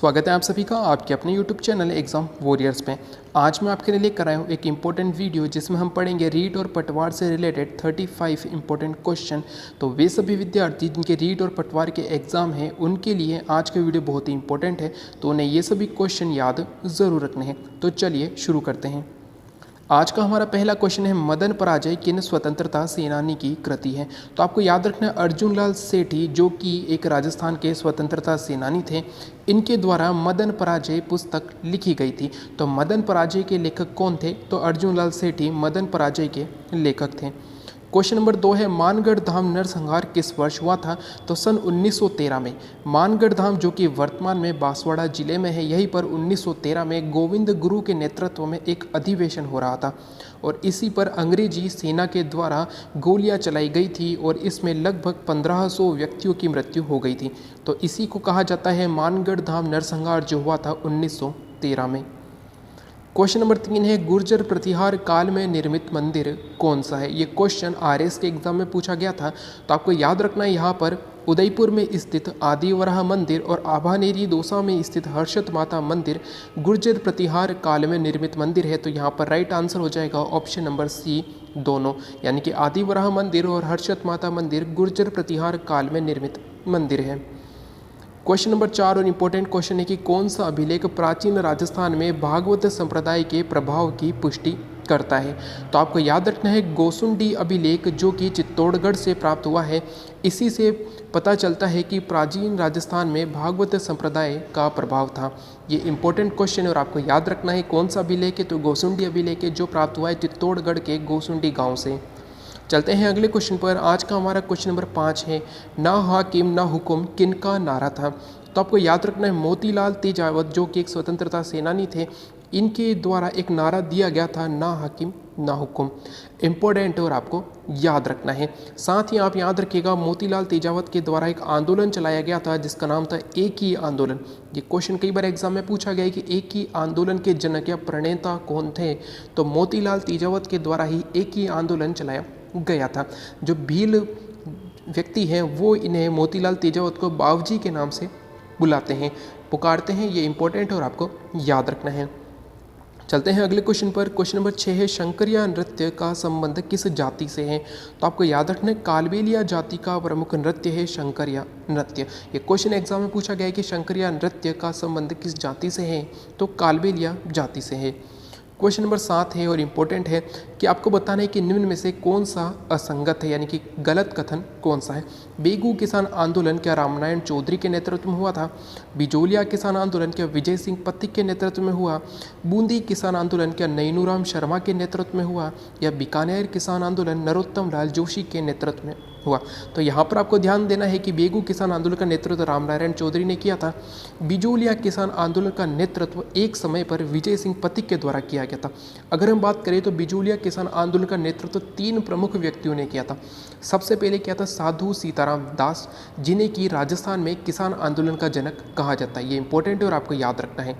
स्वागत है आप सभी का आपके अपने YouTube चैनल एग्ज़ाम वॉरियर्स में। आज मैं आपके लिए लेकर आया हूँ एक इम्पोर्टेंट वीडियो जिसमें हम पढ़ेंगे रीट और पटवार से रिलेटेड 35 इंपॉर्टेंट क्वेश्चन। तो वे सभी विद्यार्थी जिनके रीट और पटवार के एग्ज़ाम हैं उनके लिए आज का वीडियो बहुत ही इंपॉर्टेंट है, तो उन्हें ये सभी क्वेश्चन याद ज़रूर रखने हैं। तो चलिए शुरू करते हैं। आज का हमारा पहला क्वेश्चन है, मदन पराजय किन स्वतंत्रता सेनानी की कृति है। तो आपको याद रखना है अर्जुन लाल सेठी जो कि एक राजस्थान के स्वतंत्रता सेनानी थे, इनके द्वारा मदन पराजय पुस्तक लिखी गई थी। तो मदन पराजय के लेखक कौन थे? तो अर्जुन लाल सेठी मदन पराजय के लेखक थे। क्वेश्चन नंबर 2 है, मानगढ़ धाम नरसंहार किस वर्ष हुआ था? तो सन 1913 में। मानगढ़ धाम जो कि वर्तमान में बांसवाड़ा जिले में है, यहीं पर 1913 में गोविंद गुरु के नेतृत्व में एक अधिवेशन हो रहा था और इसी पर अंग्रेजी सेना के द्वारा गोलियां चलाई गई थी और इसमें लगभग 1500 व्यक्तियों की मृत्यु हो गई थी। तो इसी को कहा जाता है मानगढ़ धाम नरसंहार जो हुआ था 1913 में। क्वेश्चन नंबर 3 है, गुर्जर प्रतिहार काल में निर्मित मंदिर कौन सा है? ये क्वेश्चन आरएस के एग्जाम में पूछा गया था। तो आपको याद रखना है यहाँ पर उदयपुर में स्थित आदिवराह मंदिर और आभानेरी दौसा में स्थित हर्षद माता मंदिर गुर्जर प्रतिहार काल में निर्मित मंदिर है। तो यहाँ पर राइट आंसर हो जाएगा ऑप्शन नंबर सी दोनों, यानी कि आदिवराह मंदिर और हर्षद माता मंदिर गुर्जर प्रतिहार काल में निर्मित मंदिर है। क्वेश्चन नंबर 4 और इम्पोर्टेंट क्वेश्चन है कि कौन सा अभिलेख प्राचीन राजस्थान में भागवत संप्रदाय के प्रभाव की पुष्टि करता है? तो आपको याद रखना है गोसुंडी अभिलेख जो कि चित्तौड़गढ़ से प्राप्त हुआ है। इसी से पता चलता है कि प्राचीन राजस्थान में भागवत संप्रदाय का प्रभाव था। ये इंपॉर्टेंट क्वेश्चन है और आपको याद रखना है कौन सा अभिलेख है। तो गोसुंडी अभिलेख है जो प्राप्त हुआ है चित्तौड़गढ़ के गोसुंडी गाँव से। चलते हैं अगले क्वेश्चन पर। आज का हमारा क्वेश्चन नंबर 5 है, ना हाकिम ना हुकुम किन का नारा था? तो आपको याद रखना है मोतीलाल तेजावत जो कि एक स्वतंत्रता सेनानी थे, इनके द्वारा एक नारा दिया गया था, ना हाकिम ना हुकुम। इम्पोर्टेंट और आपको याद रखना है। साथ ही आप याद रखिएगा मोतीलाल तेजावत के द्वारा एक आंदोलन चलाया गया था जिसका नाम था एक ही आंदोलन। ये क्वेश्चन कई बार एग्जाम में पूछा गया है कि एक ही आंदोलन के जनक या प्रणेता कौन थे? तो मोतीलाल तेजावत के द्वारा ही एक ही आंदोलन चलाया गया था। जो भील व्यक्ति हैं वो इन्हें मोतीलाल तेजावत को बावजी के नाम से बुलाते हैं, पुकारते हैं। ये इंपॉर्टेंट है और आपको याद रखना है। चलते हैं अगले क्वेश्चन पर। क्वेश्चन नंबर 6 है, शंकरिया नृत्य का संबंध किस जाति से है? तो आपको याद रखना है कालबेलिया जाति का प्रमुख नृत्य है शंकरिया नृत्य। ये क्वेश्चन एग्जाम में पूछा गया है कि शंकरिया नृत्य का संबंध किस जाति से है? तो कालबेलिया जाति से है। क्वेश्चन नंबर 7 है और इम्पोर्टेंट है कि आपको बताना है कि निम्न में से कौन सा असंगत है, यानी कि गलत कथन कौन सा है। बेगू किसान आंदोलन क्या रामनारायण चौधरी के नेतृत्व में हुआ था? बिजोलिया किसान आंदोलन क्या विजय सिंह पथिक के नेतृत्व में हुआ? बूंदी किसान आंदोलन क्या नैनूराम शर्मा के नेतृत्व में हुआ? या बीकानेर किसान आंदोलन नरोत्तम लाल जोशी के नेतृत्व में हुआ? तो यहाँ पर आपको ध्यान देना है कि बेगू किसान आंदोलन का नेतृत्व रामनारायण चौधरी ने किया था। बिजोलिया किसान आंदोलन का नेतृत्व एक समय पर विजय सिंह पथिक के द्वारा किया गया था। अगर हम बात करें तो बिजोलिया किसान आंदोलन का नेतृत्व 3 प्रमुख व्यक्तियों ने किया था। सबसे पहले किया था साधु सीताराम दास, जिन्हें कि राजस्थान में किसान आंदोलन का जनक कहा जाता है। ये इंपॉर्टेंट है और आपको याद रखना है।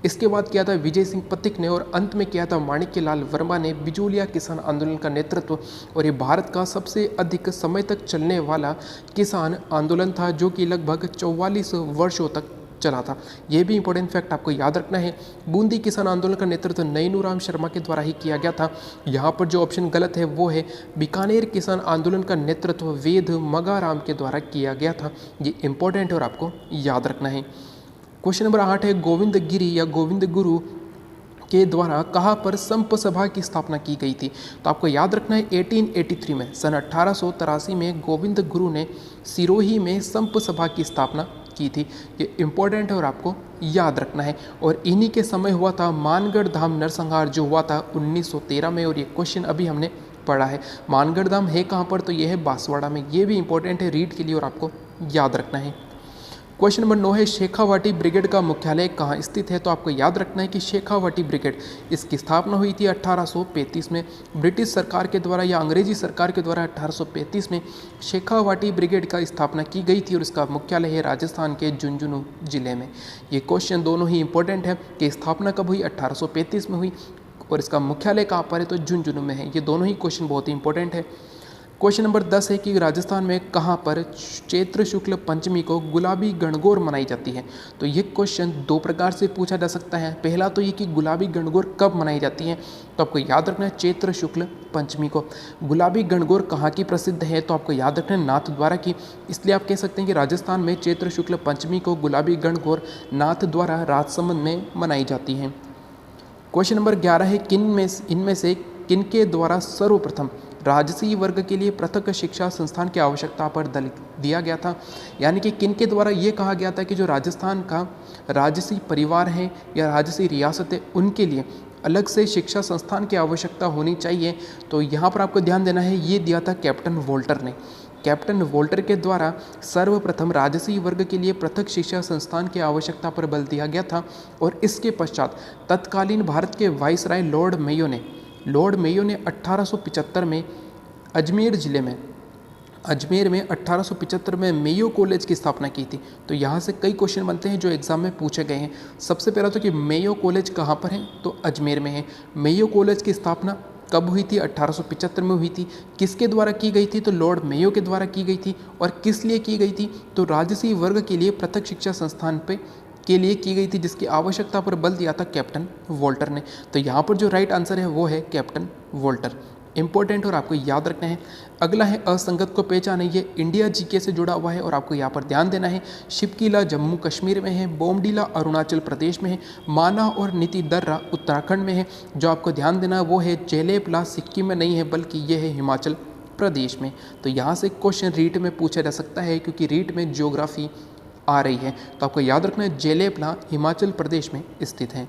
इसके बाद किया था विजय सिंह पथिक ने और अंत में किया था माणिक्यलाल वर्मा ने बिजोलिया किसान आंदोलन का नेतृत्व। और ये भारत का सबसे अधिक समय तक चलने वाला किसान आंदोलन था जो कि लगभग 44 वर्षों तक चला था। यह भी इंपॉर्टेंट फैक्ट आपको याद रखना है। बूंदी किसान आंदोलन का नेतृत्व नैनूराम शर्मा के द्वारा ही किया गया था। यहाँ पर जो ऑप्शन गलत है वो है बीकानेर किसान आंदोलन का नेतृत्व वेद मगाराम के द्वारा किया गया था। ये इंपॉर्टेंट है और आपको याद रखना है। क्वेश्चन नंबर 8 है, गोविंद गिरी या गोविंद गुरु के द्वारा कहाँ पर संप सभा की स्थापना की गई थी? तो आपको याद रखना है 1883 में, सन 1883 में गोविंद गुरु ने सिरोही में संप सभा की स्थापना की थी। ये इंपॉर्टेंट है और आपको याद रखना है। और इन्हीं के समय हुआ था मानगढ़ धाम नरसंहार जो हुआ था 1913 में। और ये क्वेश्चन अभी हमने पढ़ा है। मानगढ़ धाम है कहाँ पर? तो ये है बांसवाड़ा में। ये भी इंपॉर्टेंट है रीड के लिए और आपको याद रखना है। क्वेश्चन नंबर 9 है, शेखावाटी ब्रिगेड का मुख्यालय कहाँ स्थित है? तो आपको याद रखना है कि शेखावाटी ब्रिगेड इसकी स्थापना हुई थी 1835 में ब्रिटिश सरकार के द्वारा या अंग्रेजी सरकार के द्वारा। 1835 में शेखावाटी ब्रिगेड का स्थापना की गई थी और इसका मुख्यालय है राजस्थान के झुंझुनू जिले में। ये क्वेश्चन दोनों ही इंपॉर्टेंट है कि स्थापना कब हुई? 1835 में हुई और इसका मुख्यालय कहाँ पर है? तो झुंझुनू में है। ये दोनों ही क्वेश्चन बहुत ही इंपॉर्टेंट है। क्वेश्चन नंबर 10 है कि राजस्थान में कहाँ पर चैत्र शुक्ल पंचमी को गुलाबी गणगौर मनाई जाती है। तो ये क्वेश्चन दो प्रकार से पूछा जा सकता है। पहला तो ये कि गुलाबी गणगौर कब मनाई जाती है, तो आपको याद रखना है चैत्र शुक्ल पंचमी को। गुलाबी गणगौर कहाँ की प्रसिद्ध है, तो आपको याद रखना है नाथ द्वारा की। इसलिए आप कह सकते हैं कि राजस्थान में चैत्र शुक्ल पंचमी को गुलाबी गणगौर नाथ द्वारा राजसमंद में मनाई जाती है। क्वेश्चन नंबर 11 है इनमें से किन के द्वारा सर्वप्रथम राजसी वर्ग के लिए पृथक शिक्षा संस्थान की आवश्यकता पर बल दिया गया था। यानी कि किन के द्वारा ये कहा गया था कि जो राजस्थान का राजसी परिवार है या राजसी रियासत है उनके लिए अलग से शिक्षा संस्थान की आवश्यकता होनी चाहिए। तो यहाँ पर आपको ध्यान देना है, ये दिया था कैप्टन वोल्टर ने। कैप्टन वोल्टर के द्वारा सर्वप्रथम राजसी वर्ग के लिए पृथक शिक्षा संस्थान की आवश्यकता पर बल दिया गया था। और इसके पश्चात तत्कालीन भारत के वाइसराय लॉर्ड मेयो ने 1875 में अजमेर में 1875 में मेयो कॉलेज की स्थापना की थी। तो यहाँ से कई क्वेश्चन बनते हैं जो एग्जाम में पूछे गए हैं। सबसे पहला तो कि मेयो कॉलेज कहाँ पर है, तो अजमेर में है। मेयो कॉलेज की स्थापना कब हुई थी, 1875 में हुई थी। किसके द्वारा की गई थी, तो लॉर्ड मेयो के द्वारा की गई थी। और किस लिए की गई थी, तो राजसी वर्ग के लिए पृथक शिक्षा संस्थान के लिए की गई थी, जिसकी आवश्यकता पर बल दिया था कैप्टन वोल्टर ने। तो यहाँ पर जो राइट आंसर है वो है कैप्टन वोल्टर। इंपॉर्टेंट और आपको याद रखना है। अगला है असंगत को पहचाने, ये इंडिया जीके से जुड़ा हुआ है और आपको यहाँ पर ध्यान देना है। शिवकीला जम्मू कश्मीर में है, बोमडीला अरुणाचल प्रदेश में है, माना और नीति दर्रा उत्तराखंड में है। जो आपको ध्यान देना है वो है जेलेपला सिक्किम में नहीं है बल्कि ये है हिमाचल प्रदेश में। तो यहाँ से क्वेश्चन रीट में पूछा जा सकता है क्योंकि रीट में ज्योग्राफी आ रही है। तो आपको याद रखना है जेलेपला हिमाचल प्रदेश में स्थित है।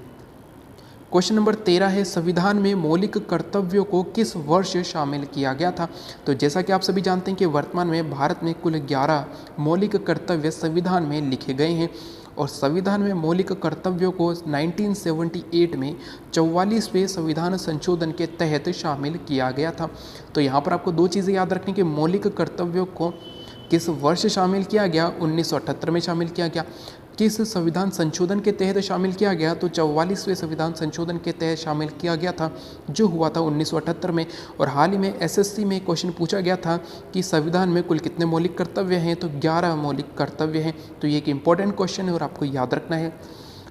क्वेश्चन नंबर 13 है संविधान में मौलिक कर्तव्यों को किस वर्ष शामिल किया गया था। तो जैसा कि आप सभी जानते हैं कि वर्तमान में भारत में कुल 11 मौलिक कर्तव्य संविधान में लिखे गए हैं और संविधान में मौलिक कर्तव्यों को 1978 में 44वें संविधान संशोधन के तहत शामिल किया गया था। तो यहाँ पर आपको दो चीज़ें याद रखनी कि मौलिक कर्तव्यों को किस वर्ष शामिल किया गया, 1978 में शामिल किया गया। किस संविधान संशोधन के तहत शामिल किया गया, तो 44वें संविधान संशोधन के तहत शामिल किया गया था जो हुआ था 1978 में। और हाल ही में एसएससी में क्वेश्चन पूछा गया था कि संविधान में कुल कितने मौलिक कर्तव्य हैं, तो 11 मौलिक कर्तव्य हैं। तो ये एक इंपॉर्टेंट क्वेश्चन है और आपको याद रखना है।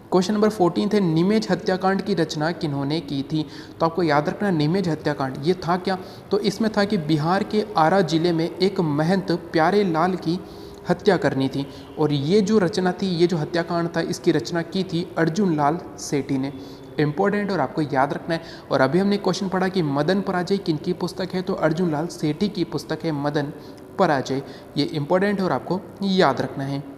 क्वेश्चन नंबर 14 है निमेज हत्याकांड की रचना किन्होंने की थी। तो आपको याद रखना है निमेज हत्याकांड ये था क्या, तो इसमें था कि बिहार के आरा जिले में एक महंत प्यारे लाल की हत्या करनी थी और ये जो रचना थी, ये जो हत्याकांड था, इसकी रचना की थी अर्जुन लाल सेठी ने। इंपॉर्टेंट और आपको याद रखना है। और अभी हमने क्वेश्चन पढ़ा कि मदन पराजय किनकी पुस्तक है, तो अर्जुन लाल सेठी की पुस्तक है मदन पराजय। ये इंपॉर्टेंट और आपको याद रखना है।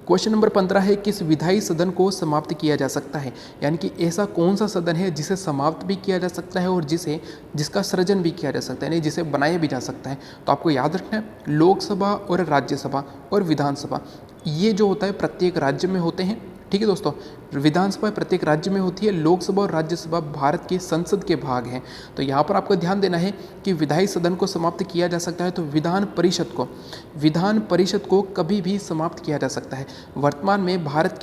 क्वेश्चन नंबर 15 है किस विधायी सदन को समाप्त किया जा सकता है, यानी कि ऐसा कौन सा सदन है जिसे समाप्त भी किया जा सकता है और जिसका सृजन भी किया जा सकता है, यानी जिसे बनाया भी जा सकता है। तो आपको याद रखना है लोकसभा और राज्यसभा और विधानसभा ये जो होता है प्रत्येक राज्य में होते हैं। ठीक है दोस्तों, विधानसभा प्रत्येक राज्य में होती है, लोकसभा और राज्यसभा भारत के संसद के भाग हैं। तो यहाँ पर आपको ध्यान देना है कि विधायी सदन को समाप्त किया जा सकता है तो विधान परिषद को कभी भी समाप्त किया जा सकता है। वर्तमान में भारत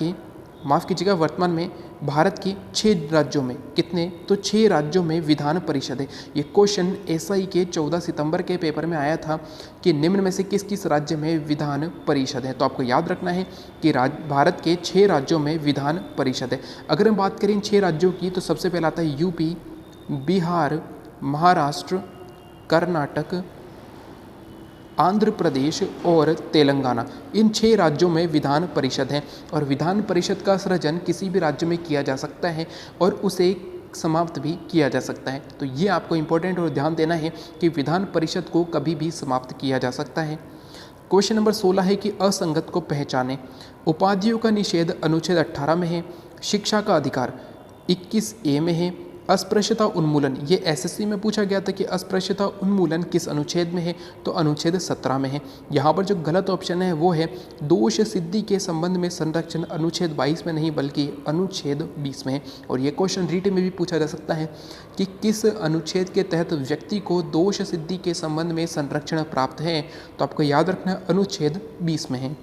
के 6 राज्यों में कितने, तो 6 राज्यों में विधान परिषद है। ये क्वेश्चन एसआई के 14 सितंबर के पेपर में आया था कि निम्न में से किस किस राज्य में विधान परिषद है। तो आपको याद रखना है कि भारत के 6 राज्यों में विधान परिषद है। अगर हम बात करें इन 6 राज्यों की तो सबसे पहला आता है यूपी, बिहार, महाराष्ट्र, कर्नाटक, आंध्र प्रदेश और तेलंगाना। इन 6 राज्यों में विधान परिषद है और विधान परिषद का सृजन किसी भी राज्य में किया जा सकता है और उसे समाप्त भी किया जा सकता है। तो ये आपको इम्पोर्टेंट और ध्यान देना है कि विधान परिषद को कभी भी समाप्त किया जा सकता है। क्वेश्चन नंबर 16 है कि असंगत को पहचाने। उपाधियों का निषेध अनुच्छेद 18 में है, शिक्षा का अधिकार 21A में है, अस्पृश्यता उन्मूलन ये एसएससी में पूछा गया था कि अस्पृश्यता उन्मूलन किस अनुच्छेद में है, तो अनुच्छेद 17 में है। यहाँ पर जो गलत ऑप्शन है वो है दोष सिद्धि के संबंध में संरक्षण अनुच्छेद 22 में नहीं बल्कि अनुच्छेद 20 में है। और ये क्वेश्चन रीट में भी पूछा जा सकता है कि किस अनुच्छेद के तहत व्यक्ति को दोष सिद्धि के संबंध में संरक्षण प्राप्त है, तो आपको याद रखना अनुच्छेद 20 में है।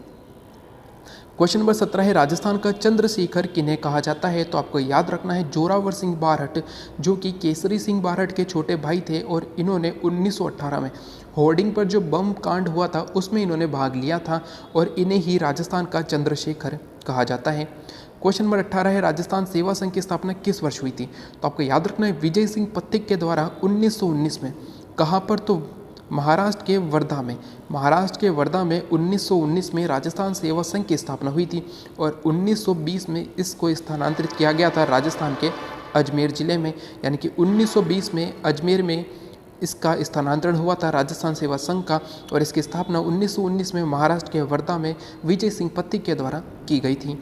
क्वेश्चन नंबर 17 है राजस्थान का चंद्रशेखर किन्हें कहा जाता है। तो आपको याद रखना है जोरावर सिंह बारहट, जो कि केसरी सिंह बारहट के छोटे भाई थे और इन्होंने 1918 में होर्डिंग पर जो बम कांड हुआ था उसमें इन्होंने भाग लिया था और इन्हें ही राजस्थान का चंद्रशेखर कहा जाता है। क्वेश्चन नंबर 18 है राजस्थान सेवा संघ की स्थापना किस वर्ष हुई थी। तो आपको याद रखना है विजय सिंह पथिक के द्वारा 1919 में। कहाँ पर, तो महाराष्ट्र के वर्धा में। महाराष्ट्र के वर्धा में 1919 में राजस्थान सेवा संघ की स्थापना हुई थी और 1920 में इसको स्थानांतरित किया गया था राजस्थान के अजमेर ज़िले में, यानी कि 1920 में अजमेर में इसका स्थानांतरण हुआ था राजस्थान सेवा संघ का और इसकी स्थापना 1919 में महाराष्ट्र के वर्धा में विजय सिंह पथिक के द्वारा की गई थी।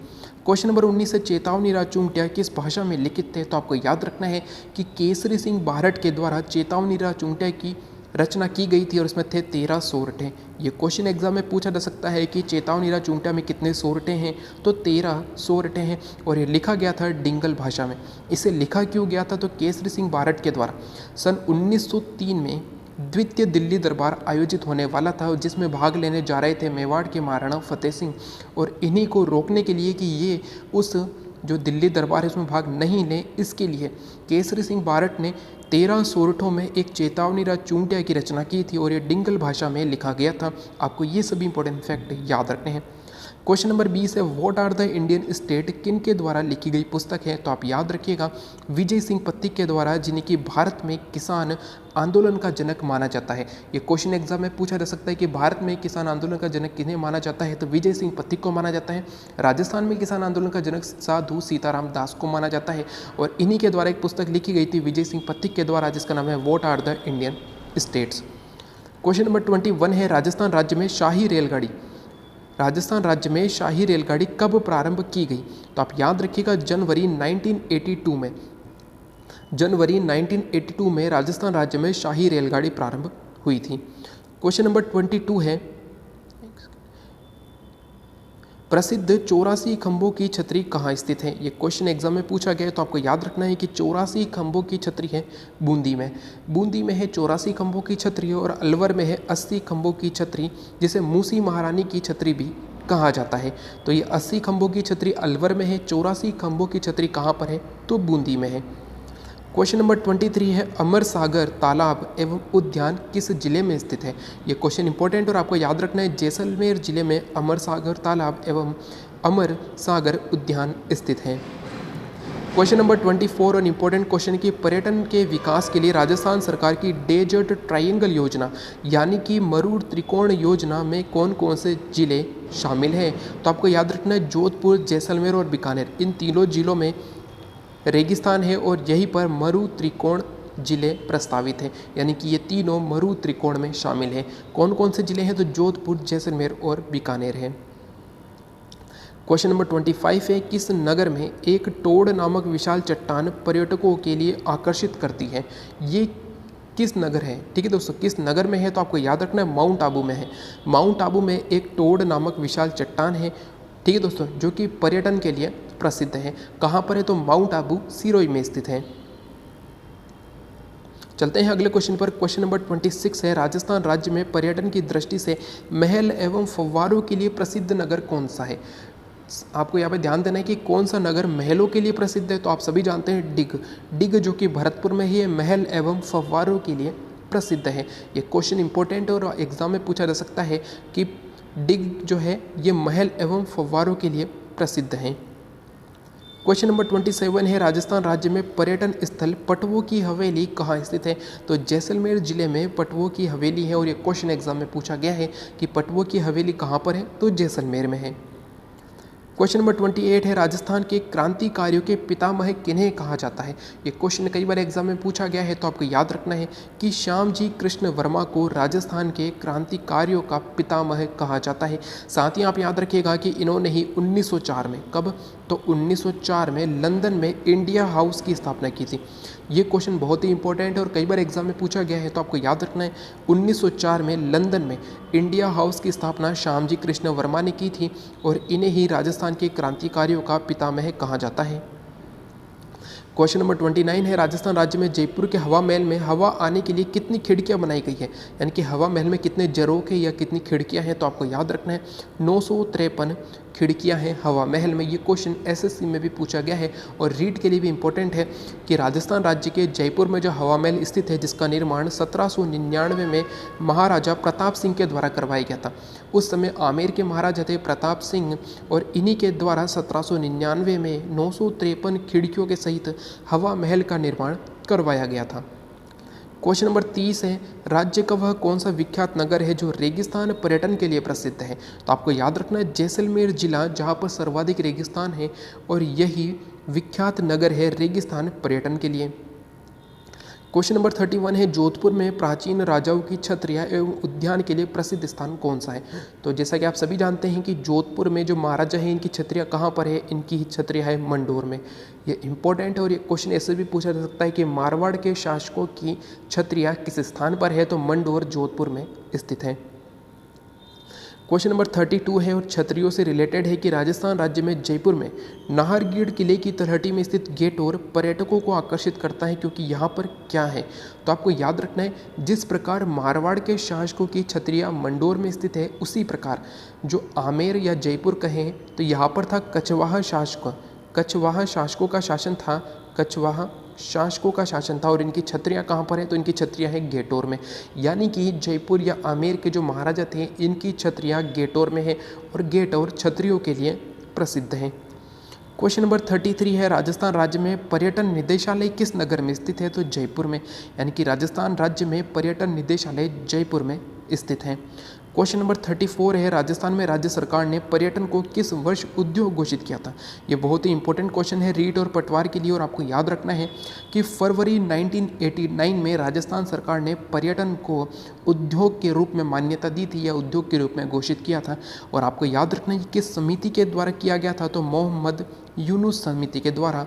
क्वेश्चन नंबर 19 है चेतावनी राज चूंटिया किस भाषा में लिखित थे। तो आपको याद रखना है कि केसरी सिंह बारहट के द्वारा चेतावनी राज चूंटिया की रचना की गई थी और इसमें थे 13 सोरठे। ये क्वेश्चन एग्जाम में पूछा जा सकता है कि चेतावनी राज चूंटिया में कितने सोरठे हैं, तो 13 सोरठे हैं और ये लिखा गया था डिंगल भाषा में। इसे लिखा क्यों गया था, तो केसरी सिंह बारहट के द्वारा सन 1903 में द्वितीय दिल्ली दरबार आयोजित होने वाला था जिसमें भाग लेने जा रहे थे मेवाड़ के महाराणा फतेह सिंह, और इन्हीं को रोकने के लिए कि ये उस जो दिल्ली दरबार है उसमें भाग नहीं लें, इसके लिए केसरी सिंह बारहट ने 13 सोरठों में एक चेतावनी राज चूंटिया की रचना की थी और ये डिंगल भाषा में लिखा गया था। आपको ये सभी इंपॉर्टेंट फैक्ट याद रखने हैं। क्वेश्चन नंबर 20 है what are the Indian state किन के द्वारा लिखी गई पुस्तक है। तो आप याद रखिएगा विजय सिंह पथिक के द्वारा, जिन्हें कि भारत में किसान आंदोलन का जनक माना जाता है। ये क्वेश्चन एग्जाम में पूछा जा सकता है कि भारत में किसान आंदोलन का जनक किन्हें माना जाता है, तो विजय सिंह पथिक को माना जाता है। राजस्थान में किसान आंदोलन का जनक साधु सीताराम दास को माना जाता है और इन्हीं के द्वारा एक पुस्तक लिखी गई थी विजय सिंह पथिक के द्वारा जिसका नाम है what are the Indian states. Question number 21 है राजस्थान राज्य में शाही रेलगाड़ी, राजस्थान राज्य में शाही रेलगाड़ी कब प्रारंभ की गई। तो आप याद रखिएगा जनवरी 1982 में, जनवरी 1982 में राजस्थान राज्य में शाही रेलगाड़ी प्रारंभ हुई थी। क्वेश्चन नंबर 22 है प्रसिद्ध 84 खंभों की छतरी कहाँ स्थित है। ये क्वेश्चन एग्जाम में पूछा गया है, तो आपको याद रखना है कि 84 खंभों की छतरी है बूंदी में। बूंदी में है 84 खंभों की छतरी और अलवर में है 80 खंभों की छतरी, जिसे मूसी महारानी की छतरी भी कहा जाता है। तो ये 80 खंभों की छतरी अलवर में है, 84 खंभों की छतरी कहाँ पर है, तो बूंदी में है। क्वेश्चन नंबर 23 है अमर सागर तालाब एवं उद्यान किस जिले में स्थित है। ये क्वेश्चन इंपॉर्टेंट और आपको याद रखना है जैसलमेर जिले में अमर सागर तालाब एवं अमर सागर उद्यान स्थित है। क्वेश्चन नंबर 24 और इंपॉर्टेंट क्वेश्चन की पर्यटन के विकास के लिए राजस्थान सरकार की डेजर्ट ट्रायंगल योजना यानी कि मरूर त्रिकोण योजना में कौन कौन से जिले शामिल हैं। तो आपको याद रखना है जोधपुर, जैसलमेर और बीकानेर, इन तीनों जिलों में रेगिस्तान है और यहीं पर मरु त्रिकोण जिले प्रस्तावित हैं, यानी कि ये तीनों मरु त्रिकोण में शामिल हैं। कौन कौन से जिले हैं, तो जोधपुर, जैसलमेर और बीकानेर है। क्वेश्चन नंबर 25 है किस नगर में एक टोड़ नामक विशाल चट्टान पर्यटकों के लिए आकर्षित करती है। ये किस नगर है, ठीक है दोस्तों, किस नगर में है, तो आपको याद रखना है माउंट आबू में है। माउंट आबू में एक टोड़ नामक विशाल चट्टान है, ठीक है दोस्तों, जो कि पर्यटन के लिए प्रसिद्ध है। कहाँ पर है, तो माउंट आबू सिरोही में स्थित है। चलते हैं अगले क्वेश्चन पर। क्वेश्चन नंबर 26 है राजस्थान राज्य में पर्यटन की दृष्टि से महल एवं फव्वारों के लिए प्रसिद्ध नगर कौन सा है। आपको यहाँ पे ध्यान देना है कि कौन सा नगर महलों के लिए प्रसिद्ध है, तो आप सभी जानते हैं डिग जो कि भरतपुर में ही है, महल एवं फव्वारों के लिए प्रसिद्ध है। ये क्वेश्चन इंपॉर्टेंट और एग्जाम में पूछा जा सकता है कि डिग जो है ये महल एवं फव्वारों के लिए प्रसिद्ध है। क्वेश्चन नंबर 27 है राजस्थान राज्य में पर्यटन स्थल पटवों की हवेली कहाँ स्थित है। तो जैसलमेर जिले में पटवों की हवेली है और ये क्वेश्चन एग्जाम में पूछा गया है कि पटवों की हवेली कहाँ पर है, तो जैसलमेर में है। क्वेश्चन नंबर 28 है राजस्थान के क्रांतिकारियों के पितामह किन्हें कहा जाता है। ये क्वेश्चन कई बार एग्जाम में पूछा गया है, तो आपको याद रखना है कि श्यामजी कृष्ण वर्मा को राजस्थान के क्रांतिकारियों का पितामह कहा जाता है। साथ ही आप याद रखिएगा कि इन्होंने ही 1904 में, कब, तो 1904 में लंदन में इंडिया हाउस की स्थापना की थी। ये क्वेश्चन बहुत ही इंपॉर्टेंट है और कई बार एग्जाम में पूछा गया है, तो आपको याद रखना है 1904 में लंदन में इंडिया हाउस की स्थापना श्यामजी कृष्ण वर्मा ने की थी और इन्हें ही राजस्थान के क्रांतिकारियों का पितामह कहा जाता है। क्वेश्चन नंबर 29 है, राजस्थान राज्य में जयपुर के हवा महल में हवा आने के लिए कितनी खिड़कियां बनाई गई है, यानी कि हवा महल में कितने झरोखे या कितनी खिड़कियां हैं। तो आपको याद रखना है 953 खिड़कियां हैं हवा महल में। ये क्वेश्चन एसएससी में भी पूछा गया है और रीट के लिए भी इंपॉर्टेंट है कि राजस्थान राज्य के जयपुर में जो हवा महल स्थित है, जिसका निर्माण 1799 में महाराजा प्रताप सिंह के द्वारा करवाया गया था। उस समय आमेर के महाराजा थे प्रताप सिंह और इन्हीं के द्वारा 1799 में 953 खिड़कियों के सहित हवा महल का निर्माण करवाया गया था। क्वेश्चन नंबर 30 है, राज्य का वह कौन सा विख्यात नगर है जो रेगिस्तान पर्यटन के लिए प्रसिद्ध है। तो आपको याद रखना है जैसलमेर जिला, जहाँ पर सर्वाधिक रेगिस्तान है और यही विख्यात नगर है रेगिस्तान पर्यटन के लिए। क्वेश्चन नंबर 31 है, जोधपुर में प्राचीन राजाओं की छत्रियाँ एवं उद्यान के लिए प्रसिद्ध स्थान कौन सा है। तो जैसा कि आप सभी जानते हैं कि जोधपुर में जो महाराजा हैं इनकी छत्रियाँ कहाँ पर है, इनकी छत्रियाँ है मंडोर में। ये इंपॉर्टेंट है और ये क्वेश्चन ऐसे भी पूछा जा सकता है कि मारवाड़ के शासकों की छत्रियाँ किस स्थान पर है, तो मंडोर जोधपुर में स्थित है। क्वेश्चन नंबर 32 है और छतरियों से रिलेटेड है कि राजस्थान राज्य में जयपुर में नाहरगढ़ किले की तलहटी में स्थित गेट और पर्यटकों को आकर्षित करता है, क्योंकि यहाँ पर क्या है। तो आपको याद रखना है जिस प्रकार मारवाड़ के शासकों की छतरियाँ मंडोर में स्थित है, उसी प्रकार जो आमेर या जयपुर कहें तो यहाँ पर था कछवाहा शासकों का शासन था, कछवाहा शासकों का शासन था। और इनकी छत्रियाँ कहाँ पर हैं, तो इनकी छत्रियाँ हैं गेटोर में। यानी कि जयपुर या आमेर के जो महाराजा थे इनकी छत्रियाँ गेटोर में है और गेटोर छत्रियों के लिए प्रसिद्ध हैं। क्वेश्चन नंबर 33 है, राजस्थान राज्य में पर्यटन निदेशालय किस नगर में स्थित है, तो जयपुर में। यानी कि राजस्थान राज्य में पर्यटन निदेशालय जयपुर में स्थित है। क्वेश्चन नंबर 34 है, राजस्थान में राज्य सरकार ने पर्यटन को किस वर्ष उद्योग घोषित किया था। ये बहुत ही इंपॉर्टेंट क्वेश्चन है रीट और पटवार के लिए और आपको याद रखना है कि फरवरी 1989 में राजस्थान सरकार ने पर्यटन को उद्योग के रूप में मान्यता दी थी या उद्योग के रूप में घोषित किया था। और आपको याद रखना है कि किस समिति के द्वारा किया गया था, तो मोहम्मद यूनुस समिति के द्वारा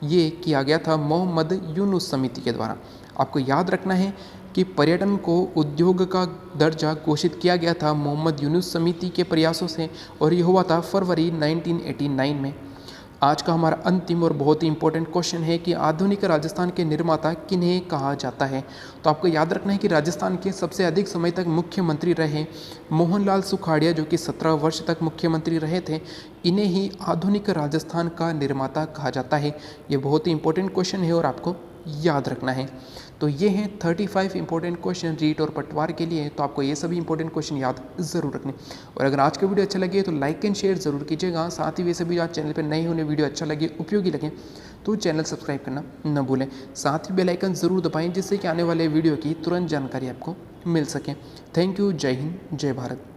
ये किया गया था, मोहम्मद यूनुस समिति के द्वारा। आपको याद रखना है कि पर्यटन को उद्योग का दर्जा घोषित किया गया था मोहम्मद यूनुस समिति के प्रयासों से और ये हुआ था फरवरी 1989 में। आज का हमारा अंतिम और बहुत ही इंपॉर्टेंट क्वेश्चन है कि आधुनिक राजस्थान के निर्माता किन्हें कहा जाता है। तो आपको याद रखना है कि राजस्थान के सबसे अधिक समय तक मुख्यमंत्री रहे मोहनलाल सुखाड़िया, जो कि 17 वर्ष तक मुख्यमंत्री रहे थे। इन्हें ही आधुनिक राजस्थान का निर्माता कहा जाता है। ये बहुत ही इंपॉर्टेंट क्वेश्चन है और आपको याद रखना है। तो ये हैं 35 इंपॉर्टेंट क्वेश्चन रीट और पटवार के लिए। तो आपको ये सभी इंपॉर्टेंट क्वेश्चन याद ज़रूर रखने। और अगर आज का वीडियो अच्छा लगे तो लाइक एंड शेयर ज़रूर कीजिएगा। साथ ही वैसे भी आज चैनल पर नए होने वीडियो अच्छा लगे, उपयोगी लगे तो चैनल सब्सक्राइब करना न भूलें। साथ ही बेल आइकन ज़रूर दबाएं जिससे कि आने वाले वीडियो की तुरंत जानकारी आपको मिल सके। Thank you. जय हिंद, जय भारत।